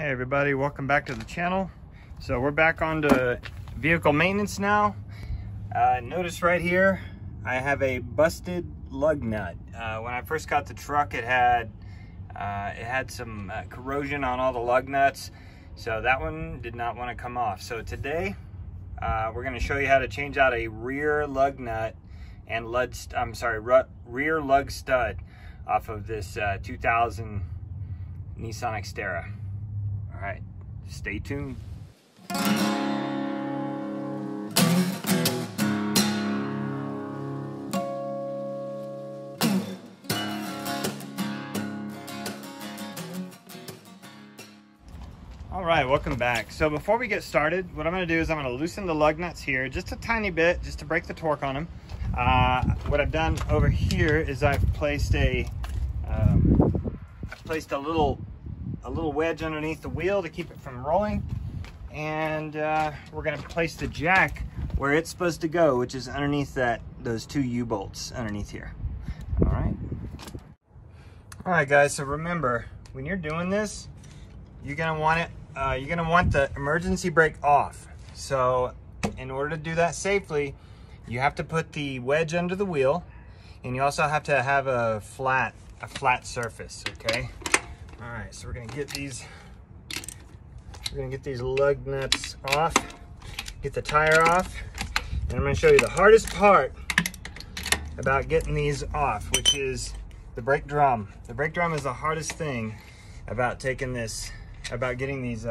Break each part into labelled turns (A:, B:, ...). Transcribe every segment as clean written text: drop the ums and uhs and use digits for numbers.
A: Hey everybody, welcome back to the channel. So we're back on to vehicle maintenance now. Notice right here I have a busted lug nut. When I first got the truck, it had some corrosion on all the lug nuts, so that one did not want to come off. So today we're going to show you how to change out a rear lug nut and rear lug stud off of this 2000 Nissan Xterra. All right, stay tuned. All right, welcome back. So before we get started, what I'm going to do is I'm going to loosen the lug nuts here just a tiny bit, just to break the torque on them. What I've done over here is I've placed a little wedge underneath the wheel to keep it from rolling, and we're going to place the jack where it's supposed to go, which is underneath those two U-bolts underneath here. All right, guys. So remember, when you're doing this, you're going to want it. You're going to want the emergency brake off. So in order to do that safely, you have to put the wedge under the wheel, and you also have to have a flat surface. Okay. All right, so we're gonna get these lug nuts off, get the tire off, and I'm gonna show you the hardest part about getting these off, which is the brake drum. The brake drum is the hardest thing about getting these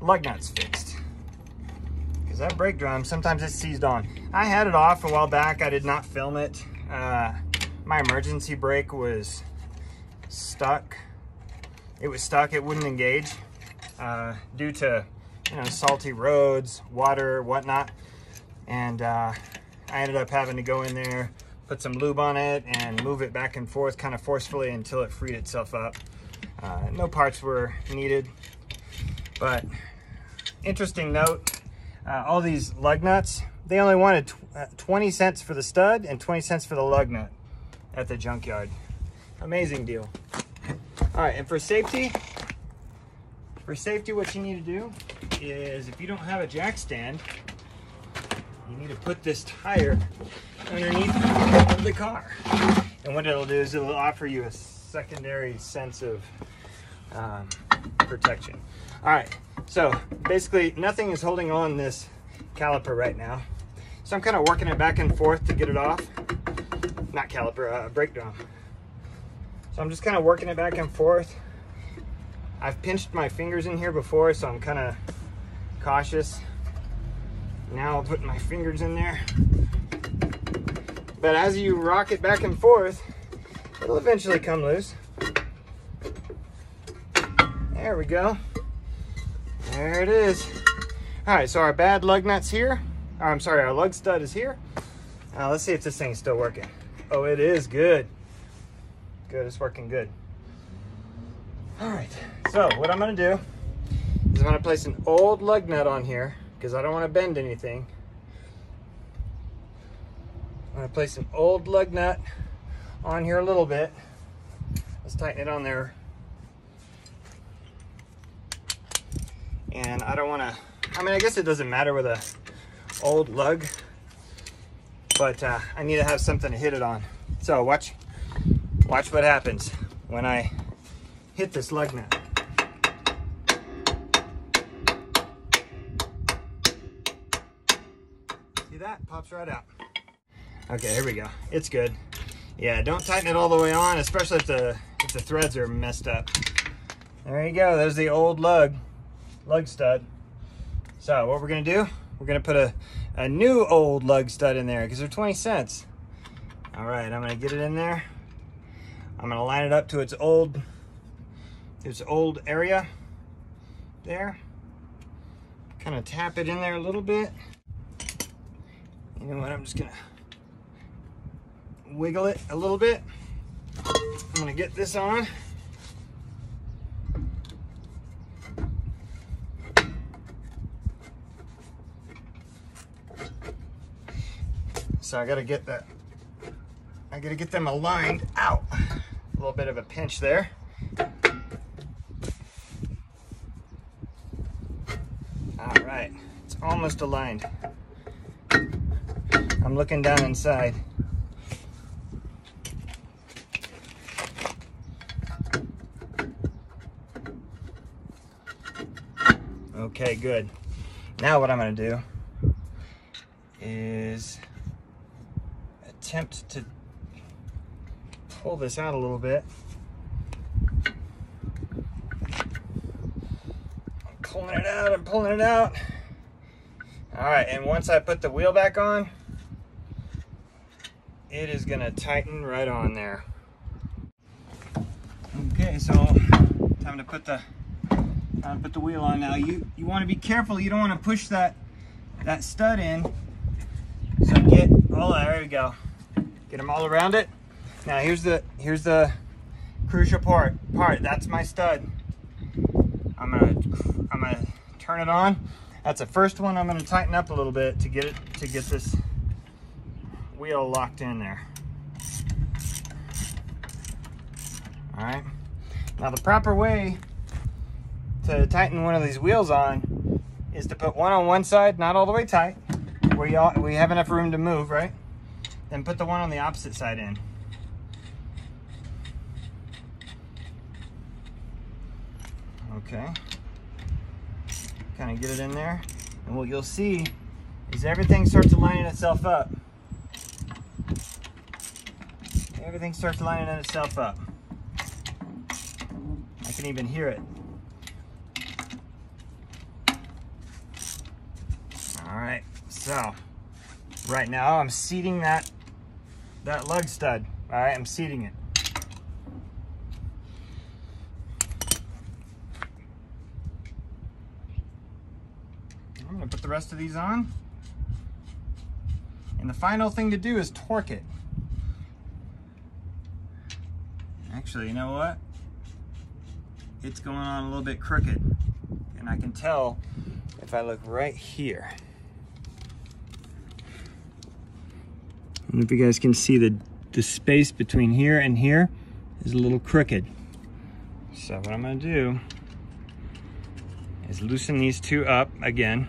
A: lug nuts fixed. Because that brake drum, sometimes it's seized on. I had it off a while back. I did not film it. My emergency brake was stuck. It was stuck, it wouldn't engage due to, salty roads, water, whatnot. And I ended up having to go in there, put some lube on it, and move it back and forth kind of forcefully until it freed itself up. No parts were needed. But interesting note, all these lug nuts, they only wanted 20 cents for the stud and 20 cents for the lug nut at the junkyard. Amazing deal. All right, and for safety, what you need to do is, if you don't have a jack stand, you need to put this tire underneath the car. And what it'll do is it'll offer you a secondary sense of protection. All right, so basically nothing is holding on this caliper right now. So I'm kind of working it back and forth to get it off. Not caliper, brake drum. So I'm just kind of working it back and forth. I've pinched my fingers in here before, so I'm kind of cautious. Now I'll put my fingers in there. But as you rock it back and forth, it'll eventually come loose. There we go. There it is. All right, so our bad lug nut's here. Our lug stud is here. Let's see if this thing's still working. Oh, it is good. Good, it's working good. All right, so what I'm gonna do is I'm gonna place an old lug nut on here because I don't want to bend anything. I'm gonna place an old lug nut on here a little bit. Let's tighten it on there. And I don't want to, I guess it doesn't matter with a old lug, but I need to have something to hit it on. So watch what happens when I hit this lug nut. See that? Pops right out. Okay, here we go. It's good. Yeah, don't tighten it all the way on, especially if the threads are messed up. There you go. There's the old lug stud. So what we're gonna do, we're gonna put a new old lug stud in there because they're 20 cents. All right, I'm gonna get it in there. I'm gonna line it up to its old area there. Kind of tap it in there a little bit. You know what, I'm just gonna wiggle it a little bit. I'm gonna get this on. So I gotta get them aligned out. A little bit of a pinch there. right, it's almost aligned. I'm looking down inside. Okay, good. Now what I'm gonna do is attempt to pull this out a little bit. I'm pulling it out, I'm pulling it out. All right, and once I put the wheel back on, it is gonna tighten right on there. Okay, so time to put the wheel on now. You want to be careful. You don't want to push that stud in. So get there we go. Get them all around it. Now here's the crucial part. That's my stud. I'm gonna turn it on. That's the first one. I'm gonna tighten up a little bit to get this wheel locked in there. All right. Now the proper way to tighten one of these wheels on is to put one on one side, not all the way tight, where we have enough room to move, right? Then put the one on the opposite side in. Okay. Kind of get it in there. And what you'll see is everything starts lining itself up. Everything starts lining itself up. I can even hear it. All right, so right now I'm seating that lug stud. All right, I'm seating it. I'm gonna put the rest of these on. And the final thing to do is torque it. Actually, you know what? It's going on a little bit crooked. And I can tell if I look right here. I don't know if you guys can see the space between here and here is a little crooked. So what I'm gonna do is loosen these two up again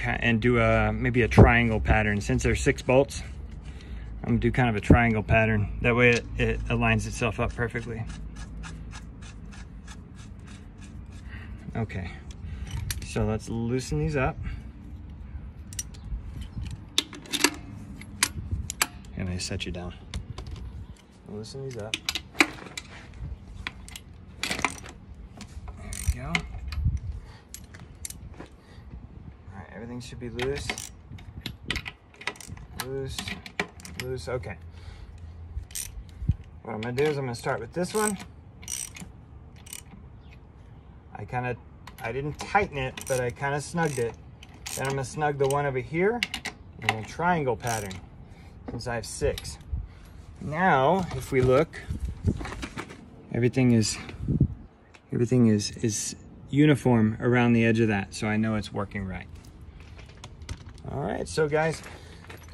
A: and do maybe a triangle pattern. Since there's 6 bolts, I'm gonna do kind of a triangle pattern. That way it aligns itself up perfectly. Okay, so let's loosen these up. I'm gonna set you down. Loosen these up. There we go. All right, everything should be loose. Loose, okay. What I'm gonna do is I'm gonna start with this one. I didn't tighten it, but I kind of snugged it. Then I'm gonna snug the one over here in a triangle pattern, since I have 6. Now, if we look, everything is uniform around the edge of that, so I know it's working right. All right, so guys,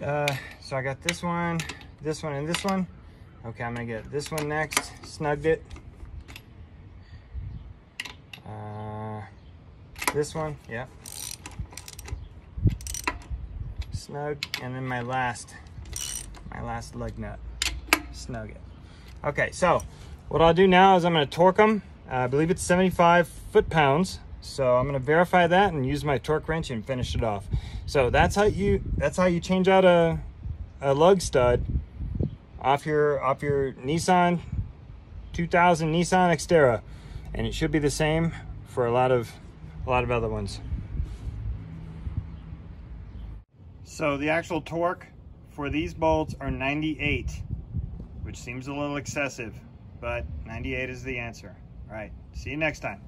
A: so I got this one, and this one. Okay, I'm gonna get this one next, snugged it. This one, yeah. Snug, and then my last lug nut, snug it. Okay, so what I'll do now is I'm gonna torque them. I believe it's 75 foot-pounds. So I'm gonna verify that and use my torque wrench and finish it off. So that's how you change out a lug stud off your Nissan 2000 Nissan Xterra, and it should be the same for a lot of other ones. So the actual torque for these bolts are 98, which seems a little excessive, but 98 is the answer. All right, see you next time.